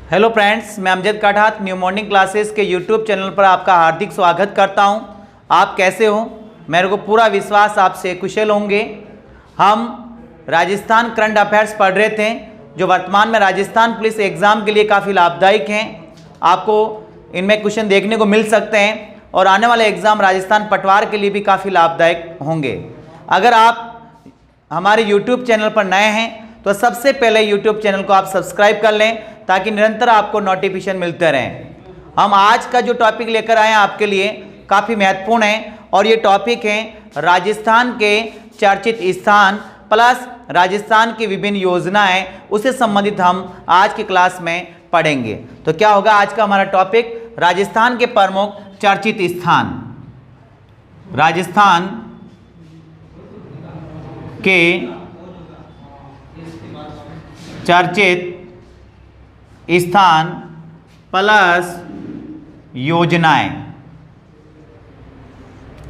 Hello friends, मैं Amjad Kathat new morning classes के YouTube channel पर आपका हार्दिक स्वागत करता हूं। आप कैसे हो? मेरे को पूरा विश्वास आपसे कुशल होंगे। हम राजस्थान करंट अफेयर्स पढ़ रहे थे जो वर्तमान में राजस्थान पुलिस एग्ज़ाम के लिए काफ़ी लाभदायक हैं। आपको इनमें क्वेश्चन देखने को मिल सकते हैं और आने वाले एग्ज़ाम राजस्थान पटवार के लिए भी काफ़ी लाभदायक होंगे। अगर आप हमारे यूट्यूब चैनल पर नए हैं तो सबसे पहले यूट्यूब चैनल को आप सब्सक्राइब कर लें ताकि निरंतर आपको नोटिफिकेशन मिलते रहें। हम आज का जो टॉपिक लेकर आए हैं आपके लिए काफ़ी महत्वपूर्ण है और ये टॉपिक है राजस्थान के चर्चित स्थान प्लस राजस्थान की विभिन्न योजनाएं, उससे संबंधित हम आज की क्लास में पढ़ेंगे। तो क्या होगा आज का हमारा टॉपिक? राजस्थान के प्रमुख चर्चित स्थान। राजस्थान के चर्चित स्थान प्लस योजनाएं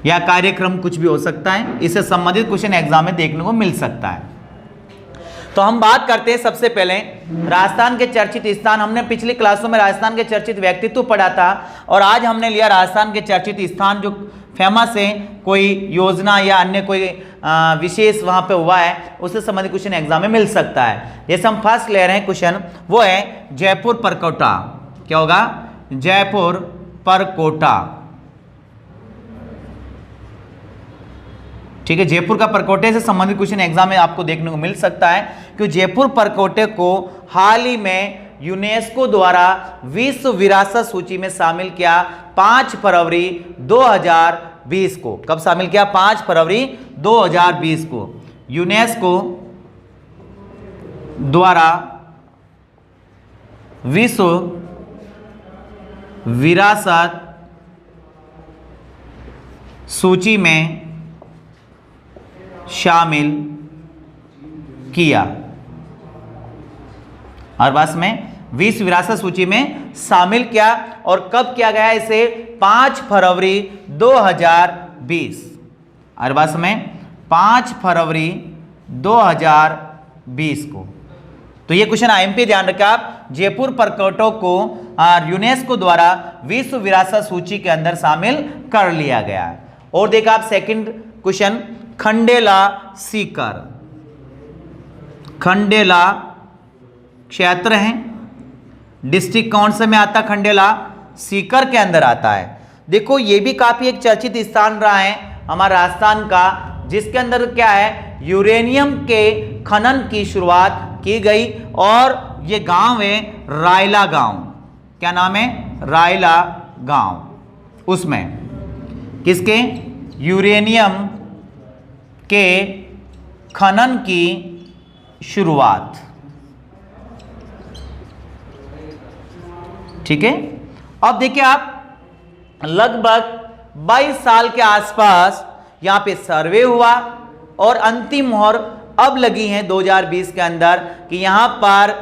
या कार्यक्रम कुछ भी हो सकता है, इससे संबंधित क्वेश्चन एग्जाम में देखने को मिल सकता है। तो हम बात करते हैं सबसे पहले राजस्थान के चर्चित स्थान। हमने पिछली क्लासों में राजस्थान के चर्चित व्यक्तित्व पढ़ा था और आज हमने लिया राजस्थान के चर्चित स्थान जो फेमस है, कोई योजना या अन्य कोई विशेष वहां पे हुआ है, उससे संबंधित क्वेश्चन एग्जाम में मिल सकता है। जैसे हम फर्स्ट ले रहे हैं क्वेश्चन, वो है जयपुर परकोटा। क्या होगा? जयपुर परकोटा। ठीक है, जयपुर का परकोटे से संबंधित क्वेश्चन एग्जाम में आपको देखने को मिल सकता है कि जयपुर परकोटे को हाल ही में यूनेस्को द्वारा विश्व विरासत सूची में शामिल किया 5 फरवरी 2020 को। कब शामिल किया? 5 फरवरी 2020 को यूनेस्को द्वारा विश्व विरासत सूची में शामिल किया। और बस में विश्व विरासत सूची में शामिल किया और कब किया गया इसे? 5 फरवरी 2020। और बस में 5 फरवरी 2020 को। तो ये क्वेश्चन आईएमपी ध्यान रखें आप। जयपुर परकोटे को यूनेस्को द्वारा विश्व विरासत सूची के अंदर शामिल कर लिया गया है। और देखा आप सेकंड क्वेश्चन, खंडेला सीकर। खंडेला क्षेत्र है, डिस्ट्रिक्ट कौन से में आता? खंडेला सीकर के अंदर आता है। देखो ये भी काफी एक चर्चित स्थान रहा है हमारा राजस्थान का, जिसके अंदर क्या है, यूरेनियम के खनन की शुरुआत की गई और ये गांव है रायला गांव। क्या नाम है? रायला गांव। उसमें किसके? यूरेनियम के खनन की शुरुआत। ठीक है, अब देखिए आप लगभग 22 साल के आसपास यहां पे सर्वे हुआ और अंतिम मोहर अब लगी है 2020 के अंदर कि यहां पर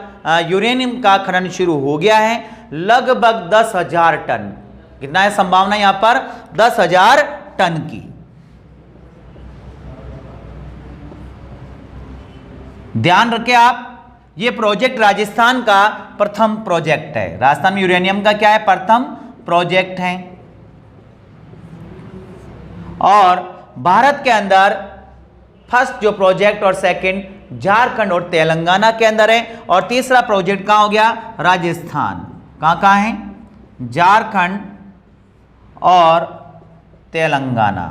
यूरेनियम का खनन शुरू हो गया है। लगभग 10,000 टन। कितना है संभावना यहां पर? 10,000 टन की। ध्यान रखें आप, ये प्रोजेक्ट राजस्थान का प्रथम प्रोजेक्ट है। राजस्थान में यूरेनियम का क्या है? प्रथम प्रोजेक्ट है। और भारत के अंदर फर्स्ट जो प्रोजेक्ट और सेकंड झारखंड और तेलंगाना के अंदर है और तीसरा प्रोजेक्ट कहां हो गया? राजस्थान। कहां कहां है? झारखंड और तेलंगाना।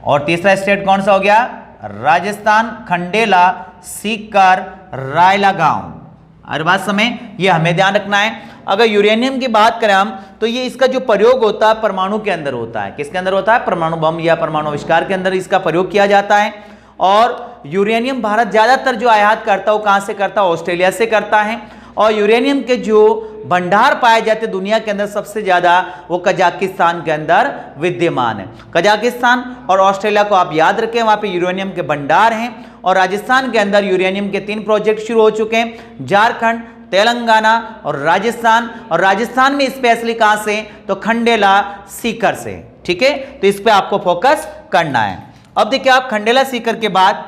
और तीसरा स्टेट कौन सा हो गया? राजस्थान। खंडेला सीकर रायला गांव। हर बात समय ये हमें ध्यान रखना है। अगर यूरेनियम की बात करें हम तो ये इसका जो प्रयोग होता है परमाणु के अंदर होता है। किसके अंदर होता है? परमाणु बम या परमाणु आविष्कार के अंदर इसका प्रयोग किया जाता है। और यूरेनियम भारत ज्यादातर जो आयात करता है वो कहां से करता है? ऑस्ट्रेलिया से करता है। और यूरेनियम के जो भंडार पाए जाते दुनिया के अंदर सबसे ज्यादा वो कजाकिस्तान के अंदर विद्यमान है। कजाकिस्तान और ऑस्ट्रेलिया को आप याद रखें, वहां पे यूरेनियम के भंडार हैं। और राजस्थान के अंदर यूरेनियम के 3 प्रोजेक्ट शुरू हो चुके हैं, झारखंड, तेलंगाना और राजस्थान। और राजस्थान में स्पेशली कहां से? तो खंडेला सीकर से। ठीक है, तो इस पे आपको फोकस करना है। अब देखिए आप खंडेला सीकर के बाद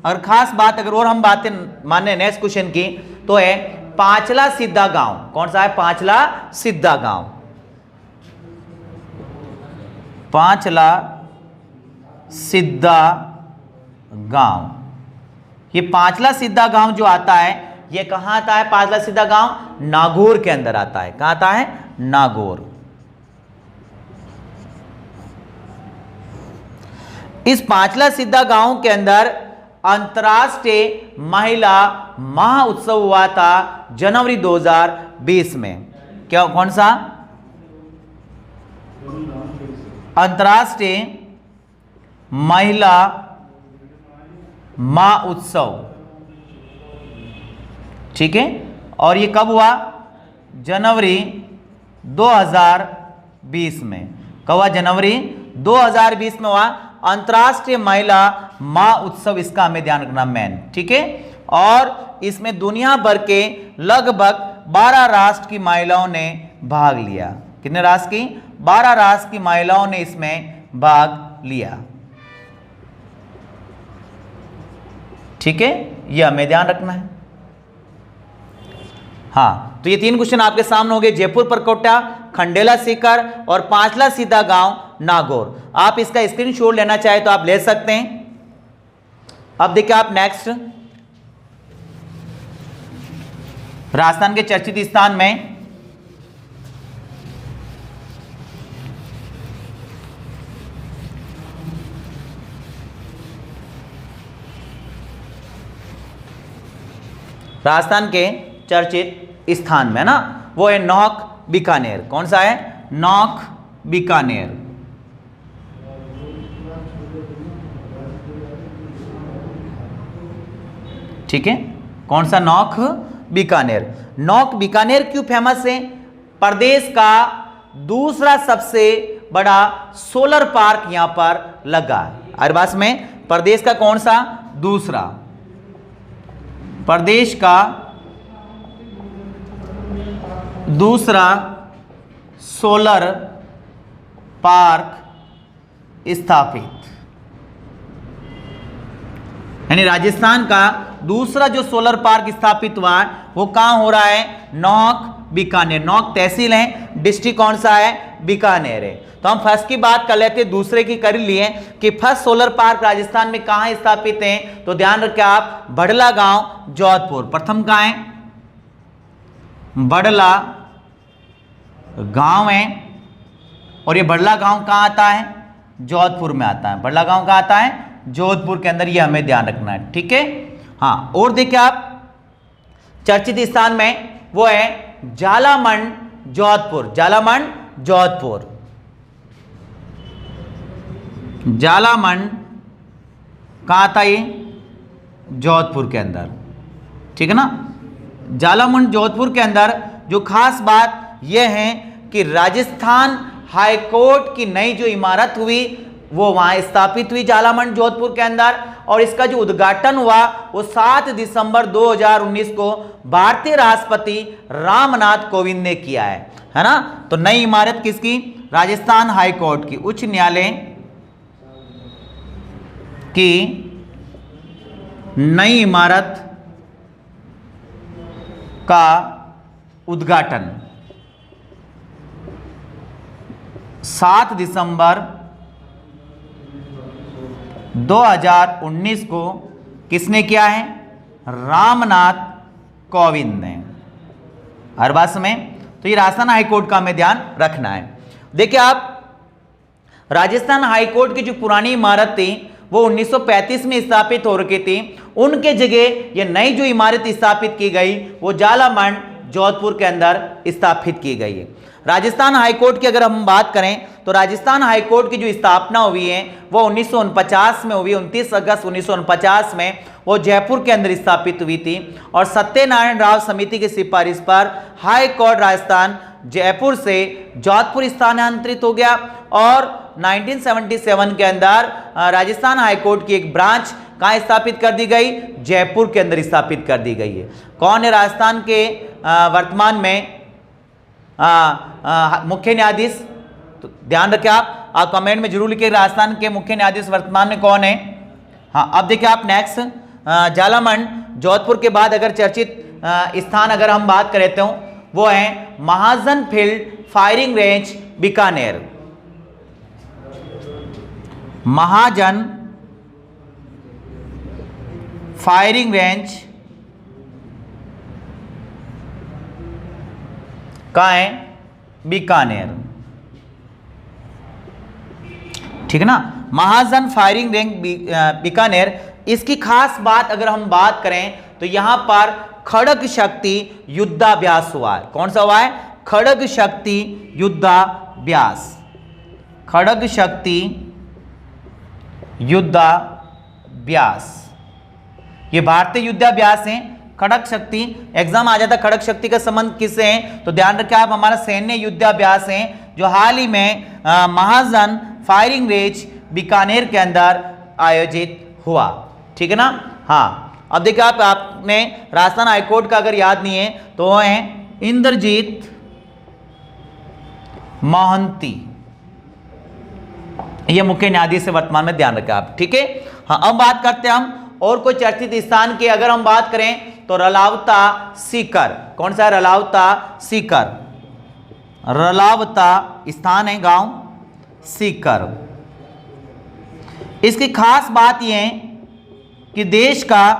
और खास बात अगर और हम बातें माने नेक्स्ट क्वेश्चन की तो है पांचला सिद्धा गांव, कौन सा है? पांचला सिद्धा गांव, पांचला सिद्धा गांव। ये पांचला सिद्धा गांव जो आता है, ये कहां आता है? पांचला सिद्धा गांव नागौर के अंदर आता है। कहां आता है? नागौर। इस पांचला सिद्धा गांव के अंदर अंतर्राष्ट्रीय महिला महाउत्सव हुआ था जनवरी 2020 में। क्या, कौन सा? अंतर्राष्ट्रीय महिला महाउत्सव, ठीक है। और ये कब हुआ? जनवरी 2020 में। कब हुआ? जनवरी 2020 में हुआ अंतर्राष्ट्रीय महिला महाउत्सव। इसका हमें ध्यान रखना मैन, ठीक है। और इसमें दुनिया भर के लगभग 12 राष्ट्र की महिलाओं ने भाग लिया। कितने राष्ट्र की? 12 राष्ट्र की महिलाओं ने इसमें भाग लिया, ठीक है। यह हमें ध्यान रखना है। हाँ, तो ये 3 क्वेश्चन आपके सामने हो गए। जयपुर परकोटा, खंडेला सीकर और पांचला सीधा गांव नागौर। आप इसका स्क्रीनशॉट लेना चाहे तो आप ले सकते हैं। अब देखिए आप नेक्स्ट, राजस्थान के चर्चित स्थान में राजस्थान के चर्चित स्थान में ना, वो है नौक बीकानेर। कौन सा है? नौक बीकानेर, ठीक है। कौन सा? नौक बीकानेर। नौक बीकानेर क्यों फेमस है? प्रदेश का दूसरा सबसे बड़ा सोलर पार्क यहां पर लगा है। अरबास में प्रदेश का कौन सा? दूसरा, प्रदेश का दूसरा सोलर पार्क स्थापित, यानी राजस्थान का दूसरा जो सोलर पार्क स्थापित हुआ है वो कहां हो रहा है? नौक बीकानेर। नौक तहसील है, डिस्ट्रिक्ट कौन सा है? बीकानेर है। तो हम फर्स्ट की बात कर लेते हैं, दूसरे की कर लिए कि फर्स्ट सोलर पार्क राजस्थान में कहां स्थापित है। तो ध्यान रखें आप, बड़ला गांव जोधपुर। प्रथम कहां है? बड़ला गांव है। और ये बड़ला गांव कहां आता है? जोधपुर में आता है। बड़ला गांव कहां आता है? जोधपुर के अंदर। ये हमें ध्यान रखना है, ठीक है। हाँ, और देखिए आप चर्चित स्थान में वो है झालामण जोधपुर। झालामण जोधपुर, झालामण कहां आता है? जोधपुर के अंदर, ठीक है ना। झालामण जोधपुर के अंदर जो खास बात यह है कि राजस्थान हाईकोर्ट की नई जो इमारत हुई वो वहां स्थापित हुई झालामण जोधपुर के अंदर। और इसका जो उद्घाटन हुआ वो 7 दिसंबर 2019 को भारतीय राष्ट्रपति रामनाथ कोविंद ने किया है ना। तो नई इमारत किसकी? राजस्थान हाईकोर्ट की, उच्च न्यायालय की नई इमारत का उद्घाटन 7 दिसंबर 2019 को किसने किया है? रामनाथ कोविंद ने। हर बात में तो ये राजस्थान हाईकोर्ट का हमें ध्यान रखना है। देखिए आप, राजस्थान हाईकोर्ट की जो पुरानी इमारत थी वो 1935 में स्थापित हो रखी थी। उनके जगह ये नई जो इमारत स्थापित की गई वो झालामण जोधपुर के अंदर स्थापित की गई है। राजस्थान हाईकोर्ट की अगर हम बात करें तो राजस्थान हाईकोर्ट की जो स्थापना हुई है वो 1949 में हुई। 29 अगस्त 1949 में वो जयपुर के अंदर स्थापित हुई थी। और सत्यनारायण राव समिति की सिफारिश पर हाईकोर्ट राजस्थान जयपुर से जोधपुर स्थानांतरित हो गया। और 1977 के अंदर राजस्थान हाईकोर्ट की एक ब्रांच कहाँ स्थापित कर दी गई? जयपुर के अंदर स्थापित कर दी गई है। कौन है राजस्थान के वर्तमान में मुख्य न्यायाधीश? तो ध्यान रखें आप कमेंट में जरूर लिखिए राजस्थान के मुख्य न्यायाधीश वर्तमान में कौन है। हाँ, अब देखिए आप नेक्स्ट झालामण जोधपुर के बाद अगर चर्चित स्थान अगर हम बात करें तो वो है महाजन फील्ड फायरिंग रेंज बीकानेर। महाजन फायरिंग रेंज कहाँ है? बीकानेर। ठीक है ना, महाजन फायरिंग रेंज बीकानेर। इसकी खास बात अगर हम बात करें तो यहां पर खड़ग शक्ति युद्धाभ्यास हुआ है। कौन सा हुआ है? खड़ग शक्ति युद्धाभ्यास। खड़ग शक्ति युद्धाभ्यास ये भारतीय युद्धाभ्यास है। खड़ग शक्ति एग्जाम आ जाता, खड़ग शक्ति का संबंध किससे है? तो ध्यान रखें आप, हमारा सैन्य युद्धाभ्यास है जो हाल ही में महाजन फायरिंग रेंज बीकानेर के अंदर आयोजित हुआ। ठीक है ना। हाँ, अब देखिए आपने राजस्थान हाईकोर्ट का अगर याद नहीं है तो वो है इंद्रजीत मोहंती, ये मुख्य न्यायाधीश से वर्तमान में, ध्यान रखें आप। ठीक है। हाँ, अब बात करते हैं हम और कोई चर्चित स्थान की। अगर हम बात करें तो रलावता सीकर। कौन सा है? रलावता सीकर। रलावता स्थान है, गांव सीकर। इसकी खास बात यह है कि देश का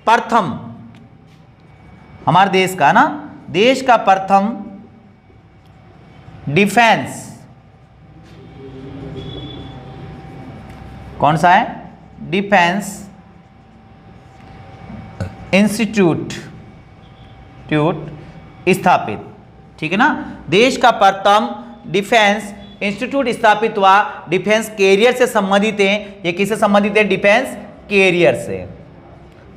प्रथम, हमारे देश का ना, देश का प्रथम डिफेंस कौन सा है? डिफेंस इंस्टीट्यूट स्थापित। ठीक है ना, देश का प्रथम डिफेंस इंस्टीट्यूट स्थापित हुआ। डिफेंस कैरियर से संबंधित है। ये किससे संबंधित है? डिफेंस कैरियर से।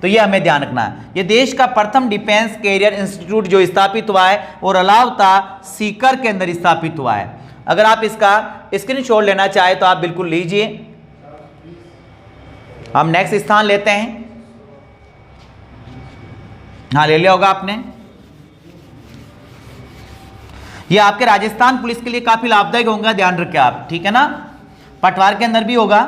तो ये हमें ध्यान रखना है। ये देश का प्रथम डिफेंस कैरियर इंस्टीट्यूट जो स्थापित हुआ है वो रलावता सीकर के अंदर स्थापित हुआ है। अगर आप इसका स्क्रीनशॉट लेना चाहे तो आप बिल्कुल लीजिए। हम नेक्स्ट स्थान लेते हैं। हाँ, ले लिया होगा आपने। ये आपके राजस्थान पुलिस के लिए काफी लाभदायक होगा, ध्यान रखें आप। ठीक है ना, पटवार के अंदर भी होगा।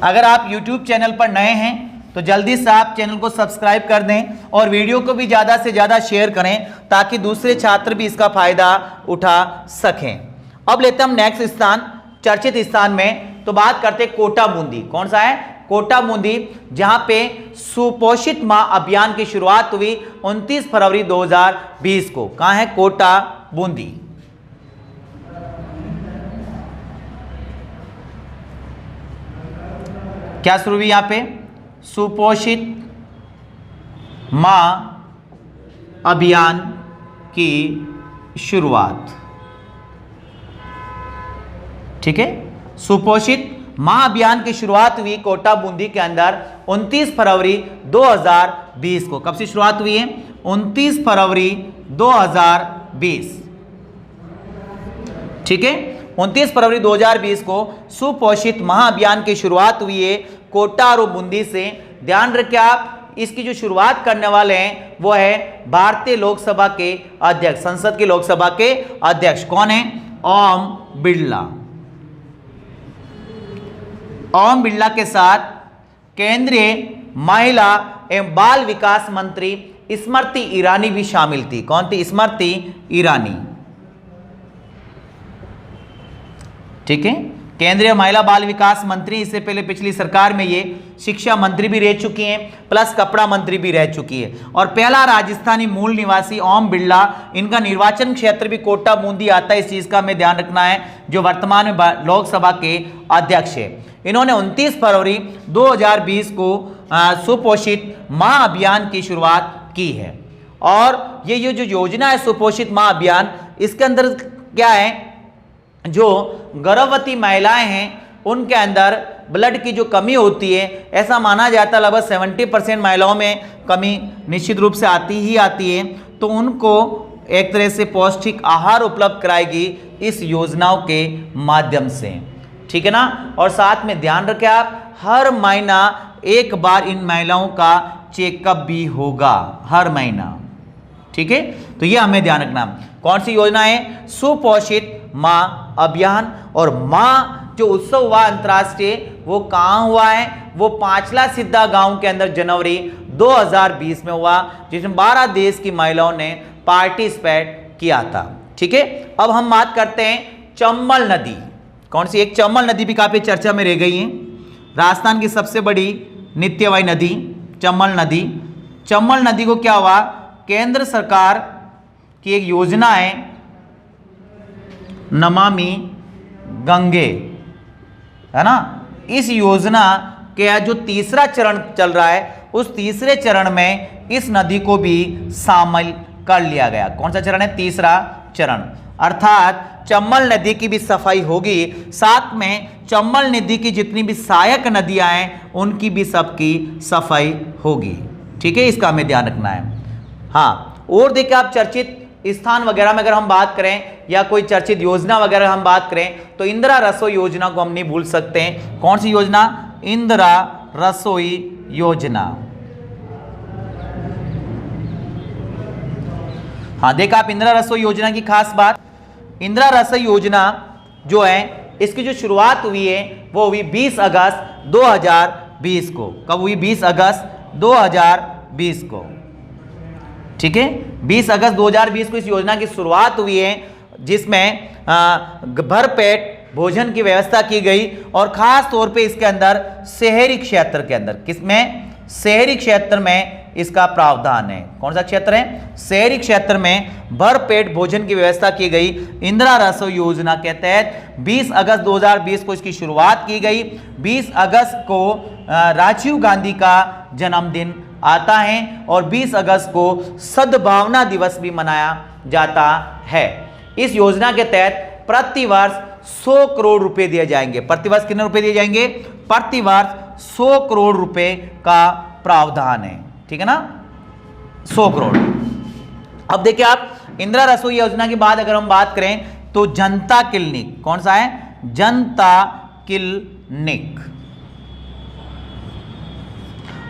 अगर आप YouTube चैनल पर नए हैं तो जल्दी से आप चैनल को सब्सक्राइब कर दें और वीडियो को भी ज़्यादा से ज़्यादा शेयर करें ताकि दूसरे छात्र भी इसका फायदा उठा सकें। अब लेते हैं हम नेक्स्ट स्थान, चर्चित स्थान में। तो बात करते हैं कोटा बूंदी। कौन सा है? कोटा बूंदी, जहां पे सुपोषित मां अभियान की शुरुआत हुई 29 फरवरी 2020 को। कहां है? कोटा बूंदी। क्या शुरू हुई यहां पे? सुपोषित मां अभियान की शुरुआत। ठीक है, सुपोषित मां अभियान की शुरुआत हुई कोटा बूंदी के अंदर 29 फरवरी 2020 को। कब से शुरुआत हुई है? 29 फरवरी 2020। ठीक है, 29 फरवरी 2020 को सुपोषित महाअभियान की शुरुआत हुई है कोटा और बूंदी से। ध्यान रखें आप, इसकी जो शुरुआत करने वाले हैं वो है भारतीय लोकसभा के अध्यक्ष, संसद की लोकसभा के अध्यक्ष। कौन है? ओम बिरला। ओम बिरला के साथ केंद्रीय महिला एवं बाल विकास मंत्री स्मृति ईरानी भी शामिल थी। कौन थी? स्मृति ईरानी। ठीक है, केंद्रीय महिला बाल विकास मंत्री। इससे पहले पिछली सरकार में ये शिक्षा मंत्री भी रह चुकी हैं, प्लस कपड़ा मंत्री भी रह चुकी है। और पहला राजस्थानी मूल निवासी ओम बिरला, इनका निर्वाचन क्षेत्र भी कोटा बूंदी आता है। इस चीज का हमें ध्यान रखना है, जो वर्तमान में लोकसभा के अध्यक्ष है। इन्होंने 29 फरवरी 2020 को सुपोषित मां अभियान की शुरुआत की है। और ये जो योजना है सुपोषित मां अभियान, इसके अंदर क्या है? जो गर्भवती महिलाएं हैं उनके अंदर ब्लड की जो कमी होती है, ऐसा माना जाता है लगभग 70% महिलाओं में कमी निश्चित रूप से आती है। तो उनको एक तरह से पौष्टिक आहार उपलब्ध कराएगी इस योजनाओं के माध्यम से। ठीक है ना। और साथ में ध्यान रखें आप, हर महीना एक बार इन महिलाओं का चेकअप भी होगा, हर महीना। ठीक है, तो ये हमें ध्यान रखना। कौन सी योजना है? सुपोषित मां अभियान। और मां जो उत्सव हुआ अंतर्राष्ट्रीय, वो कहां हुआ है? वो पांचला सिद्धा गांव के अंदर जनवरी 2020 में हुआ, जिसमें 12 देश की महिलाओं ने पार्टिसिपेट किया था। ठीक है, अब हम बात करते हैं चंबल नदी। कौन सी? एक चंबल नदी भी काफी चर्चा में रह गई है। राजस्थान की सबसे बड़ी नित्यवाही नदी चंबल नदी। चंबल नदी को क्या हुआ, केंद्र सरकार की एक योजना है नमामि गंगे, है ना। इस योजना के जो तीसरा चरण चल रहा है, उस तीसरे चरण में इस नदी को भी शामिल कर लिया गया। कौन सा चरण है? तीसरा चरण। अर्थात चंबल नदी की भी सफाई होगी, साथ में चंबल नदी की जितनी भी सहायक नदियां हैं उनकी भी सबकी सफाई होगी। ठीक है, इसका हमें ध्यान रखना है। हाँ, और देखिए आप चर्चित स्थान वगैरह में अगर हम बात करें या कोई चर्चित योजना वगैरह हम बात करें तो इंदिरा रसोई योजना को हम नहीं भूल सकते हैं। कौन सी योजना? इंदिरा रसोई योजना। हाँ, देखा आप इंदिरा रसोई योजना की खास बात, इंदिरा रसोई योजना जो है इसकी जो शुरुआत हुई है वो हुई 20 अगस्त 2020 को। कब हुई? 20 अगस्त 2020 को। ठीक है, 20 अगस्त 2020 को इस योजना की शुरुआत हुई है, जिसमें भरपेट भोजन की व्यवस्था की गई और खास तौर पे इसके अंदर शहरी क्षेत्र के अंदर, किसमें? शहरी क्षेत्र में इसका प्रावधान है। कौन सा क्षेत्र है? शहरी क्षेत्र में भरपेट भोजन की व्यवस्था की गई। इंदिरा रसोई योजना के तहत 20 अगस्त 2020 को इसकी शुरुआत की गई। 20 अगस्त को राजीव गांधी का जन्मदिन आता है और 20 अगस्त को सद्भावना दिवस भी मनाया जाता है। इस योजना के तहत प्रतिवर्ष 100 करोड़ रुपए दिए जाएंगे। प्रतिवर्ष कितने रुपए दिए जाएंगे? प्रतिवर्ष 100 करोड़ रुपए का प्रावधान है। ठीक है ना, 100 करोड़। अब देखिए आप इंदिरा रसोई योजना के बाद अगर हम बात करें तो जनता क्लिनिक, कौन सा है? जनता क्लिनिक।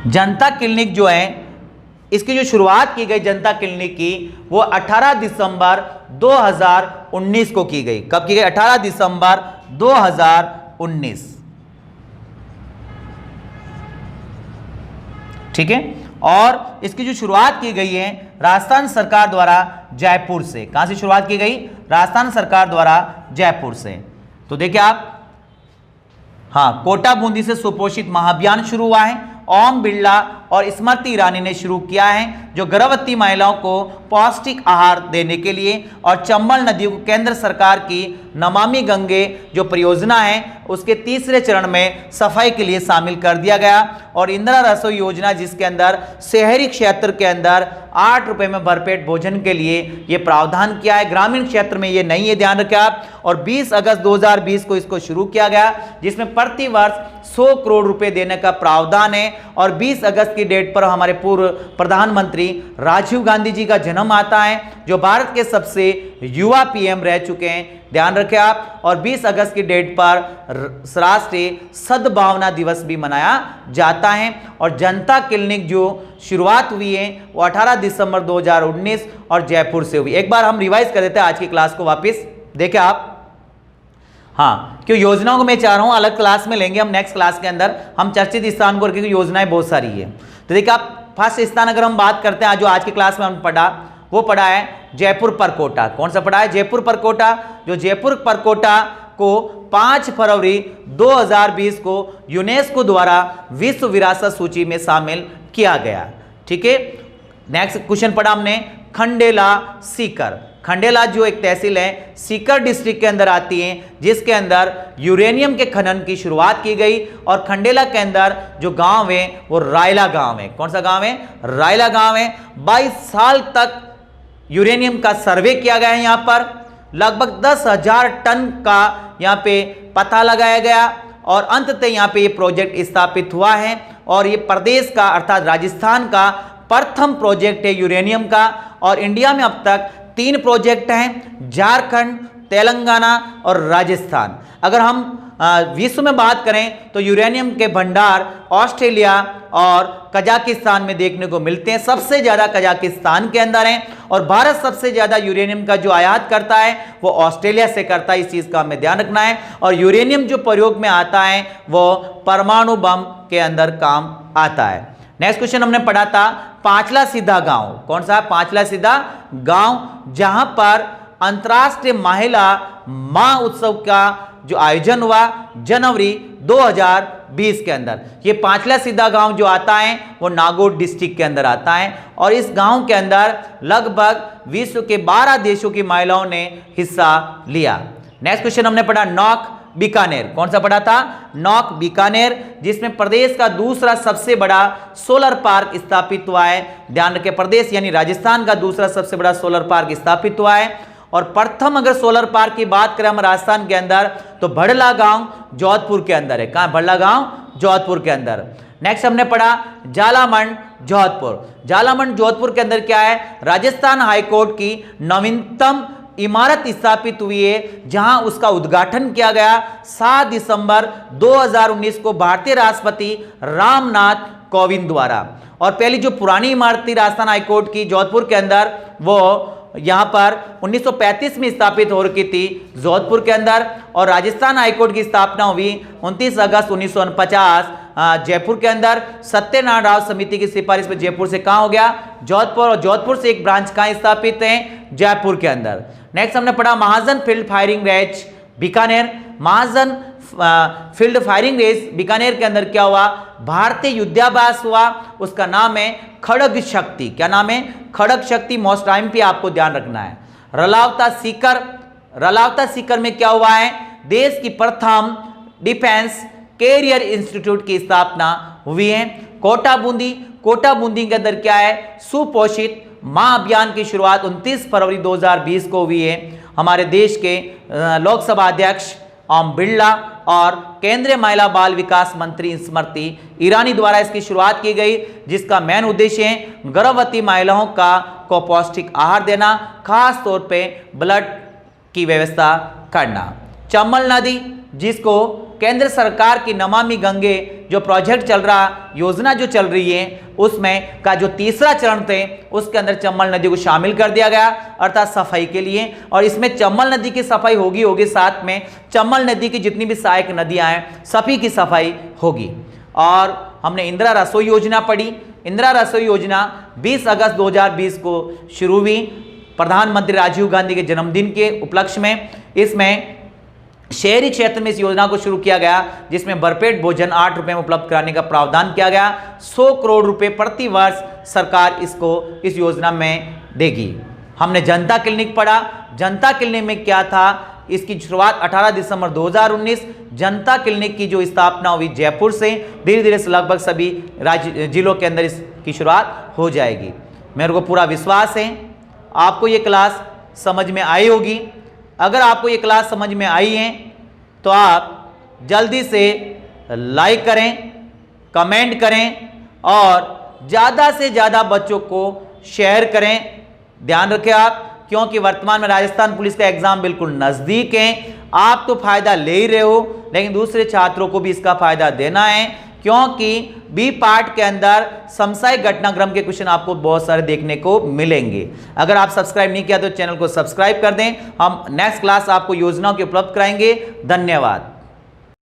जनता क्लिनिक जो है इसकी जो शुरुआत की गई जनता क्लिनिक की वो 18 दिसंबर 2019 को की गई। कब की गई? 18 दिसंबर 2019। ठीक है, और इसकी जो शुरुआत की गई है राजस्थान सरकार द्वारा जयपुर से। कहां से शुरुआत की गई? राजस्थान सरकार द्वारा जयपुर से। तो देखिए आप, हाँ, कोटा बूंदी से सुपोषित महाअभियान शुरू हुआ है। ओम बिरला और स्मृति ईरानी ने शुरू किया है, जो गर्भवती महिलाओं को पौष्टिक आहार देने के लिए। और चंबल नदी को केंद्र सरकार की नमामि गंगे जो परियोजना है उसके तीसरे चरण में सफाई के लिए शामिल कर दिया गया। और इंदिरा रसोई योजना जिसके अंदर शहरी क्षेत्र के अंदर 8 रुपए में भरपेट भोजन के लिए ये प्रावधान किया है, ग्रामीण क्षेत्र में ये नहीं है, ध्यान रखें आप। और 20 अगस्त 2020 को इसको शुरू किया गया, जिसमें प्रति वर्ष 100 करोड़ रुपए देने का प्रावधान है। और 20 अगस्त की डेट पर हमारे पूर्व प्रधानमंत्री राजीव गांधी जी का जन्म आता है, जो भारत के सबसे युवा पीएम रह चुके हैं, ध्यान रखें आप। और 20 अगस्त की डेट पर राष्ट्रीय सद्भावना दिवस भी मनाया जाता है। और जनता क्लिनिक जो शुरुआत हुई है वो 18 दिसंबर 2019 और जयपुर से हुई। एक बार हम रिवाइज कर देते हैं आज की क्लास को वापस, देखें आप। हाँ, क्यों योजनाओं को मैं चाह रहा हूं अलग क्लास में लेंगे हम, नेक्स्ट क्लास के अंदर हम चर्चित स्थान को, क्योंकि योजनाएं बहुत सारी है। तो देखिए आप, फर्स्ट स्थान अगर हम बात करते हैं जो आज की क्लास में हम पढ़ा, वो पढ़ा है जयपुर परकोटा। कौन सा पढ़ा है? जयपुर परकोटा। जो जयपुर परकोटा को 5 फरवरी 2020 को यूनेस्को द्वारा विश्व विरासत सूची में शामिल किया गया। ठीक है, नेक्स्ट क्वेश्चन पढ़ा हमने खंडेला सीकर। खंडेला जो एक तहसील है सीकर डिस्ट्रिक्ट के अंदर आती है, जिसके अंदर यूरेनियम के खनन की शुरुआत की गई। और खंडेला के अंदर जो गांव है वो रायला गांव है। कौन सा गांव है? रायला गांव है। 22 साल तक यूरेनियम का सर्वे किया गया है। यहां पर लगभग 10,000 टन का यहां पे पता लगाया गया और अंततः यहां पे ये प्रोजेक्ट स्थापित हुआ है। और ये प्रदेश का अर्थात राजस्थान का प्रथम प्रोजेक्ट है यूरेनियम का। और इंडिया में अब तक 3 प्रोजेक्ट हैं, झारखंड, तेलंगाना और राजस्थान। अगर हम विश्व में बात करें तो यूरेनियम के भंडार ऑस्ट्रेलिया और कजाकिस्तान में देखने को मिलते हैं। सबसे ज्यादा कजाकिस्तान के अंदर हैं और भारत सबसे ज्यादा यूरेनियम का जो आयात करता है वो ऑस्ट्रेलिया से करता है। इस चीज का हमें ध्यान रखना है। और यूरेनियम जो प्रयोग में आता है वो परमाणु बम के अंदर काम आता है। नेक्स्ट क्वेश्चन हमने पढ़ा था पांचला सीधा गांव। कौन सा? पांचला सीधा गांव, जहां पर अंतरराष्ट्रीय महिला मां उत्सव का जो आयोजन हुआ जनवरी 2020 के अंदर। ये पांचला सीधा गांव जो आता है वो नागौर डिस्ट्रिक्ट के अंदर आता है और इस गांव के अंदर लगभग विश्व के 12 देशों की महिलाओं ने हिस्सा लिया। नेक्स्ट क्वेश्चन हमने पढ़ा नौक बीकानेर। कौन सा पढ़ा था? नौक बीकानेर, जिसमें प्रदेश का दूसरा सबसे बड़ा सोलर पार्क स्थापित हुआ है। ध्यान रखें, प्रदेश यानी राजस्थान का दूसरा सबसे बड़ा सोलर पार्क स्थापित हुआ है। और प्रथम अगर सोलर पार्क की बात करें हम राजस्थान के अंदर तो भड़ला गांव जोधपुर के अंदर है। कहां? भड़ला गांव जोधपुर के अंदर। नेक्स्ट हमने पढ़ा जालामंड जोधपुर। जालामंड जोधपुर के अंदर क्या है? राजस्थान हाईकोर्ट की नवीनतम इमारत स्थापित हुई है, जहां उसका उद्घाटन किया गया 7 दिसंबर 2019 को भारतीय राष्ट्रपति रामनाथ कोविंद द्वारा। और पहली जो पुरानी इमारत थी राजस्थान हाईकोर्ट की जोधपुर के अंदर, वो यहां पर 1935 में स्थापित हो रखी थी जोधपुर के अंदर। और राजस्थान हाईकोर्ट की स्थापना हुई 29 अगस्त 1949 जयपुर के अंदर। सत्यनारायण राव समिति की सिफारिश पर जयपुर से कहां हो गया? जोधपुर। और जोधपुर से एक ब्रांच कहां स्थापित है? जयपुर के अंदर। नेक्स्ट हमने पढ़ा महाजन फील्ड फायरिंग रेंज बीकानेर। महाजन फील्ड फायरिंग रेंज बीकानेर के अंदर क्या हुआ? भारतीय युद्धाभ्यास हुआ, उसका नाम है खड़ग शक्ति। क्या नाम है? खड़ग शक्ति। मोस्ट टाइम पे आपको ध्यान रखना है। रलावता सीकर। रलावता सीकर में क्या हुआ है? देश की प्रथम डिफेंस कैरियर इंस्टीट्यूट की स्थापना हुई है। कोटा बूंदी। कोटा बूंदी के अंदर क्या है? सुपोषित मां अभियान की शुरुआत 29 फरवरी 2020 को हुई है। हमारे देश के लोकसभा अध्यक्ष ओम बिरला और केंद्रीय महिला बाल विकास मंत्री स्मृति ईरानी द्वारा इसकी शुरुआत की गई, जिसका मेन उद्देश्य है गर्भवती महिलाओं को पौष्टिक आहार देना, खास तौर पे ब्लड की व्यवस्था करना। चंबल नदी, जिसको केंद्र सरकार की नमामि गंगे जो प्रोजेक्ट चल रहा, योजना जो चल रही है, उसमें का जो तीसरा चरण थे उसके अंदर चंबल नदी को शामिल कर दिया गया, अर्थात सफाई के लिए। और इसमें चंबल नदी की सफाई होगी, साथ में चंबल नदी की जितनी भी सहायक नदियां हैं सभी की सफाई होगी। और हमने इंदिरा रसोई योजना पढ़ी। इंदिरा रसोई योजना 20 अगस्त 2020 को शुरू हुई प्रधानमंत्री राजीव गांधी के जन्मदिन के उपलक्ष्य में। इसमें शहरी क्षेत्र में इस योजना को शुरू किया गया, जिसमें भरपेट भोजन 8 रुपए में उपलब्ध कराने का प्रावधान किया गया। 100 करोड़ रुपए प्रति वर्ष सरकार इस योजना में देगी। हमने जनता क्लिनिक पढ़ा। जनता क्लिनिक में क्या था? इसकी शुरुआत 18 दिसंबर 2019 जनता क्लिनिक की जो स्थापना हुई जयपुर से, धीरे धीरे से लगभग सभी राज्य जिलों के अंदर इसकी शुरुआत हो जाएगी। मेरे को पूरा विश्वास है आपको ये क्लास समझ में आई होगी। अगर आपको ये क्लास समझ में आई है तो आप जल्दी से लाइक करें, कमेंट करें और ज़्यादा से ज़्यादा बच्चों को शेयर करें। ध्यान रखें आप, क्योंकि वर्तमान में राजस्थान पुलिस का एग्जाम बिल्कुल नज़दीक है। आप तो फायदा ले ही रहे हो, लेकिन दूसरे छात्रों को भी इसका फायदा देना है, क्योंकि बी पार्ट के अंदर समसामयिक घटनाक्रम के क्वेश्चन आपको बहुत सारे देखने को मिलेंगे। अगर आप सब्सक्राइब नहीं किया तो चैनल को सब्सक्राइब कर दें। हम नेक्स्ट क्लास आपको योजनाओं के उपलब्ध कराएंगे। धन्यवाद।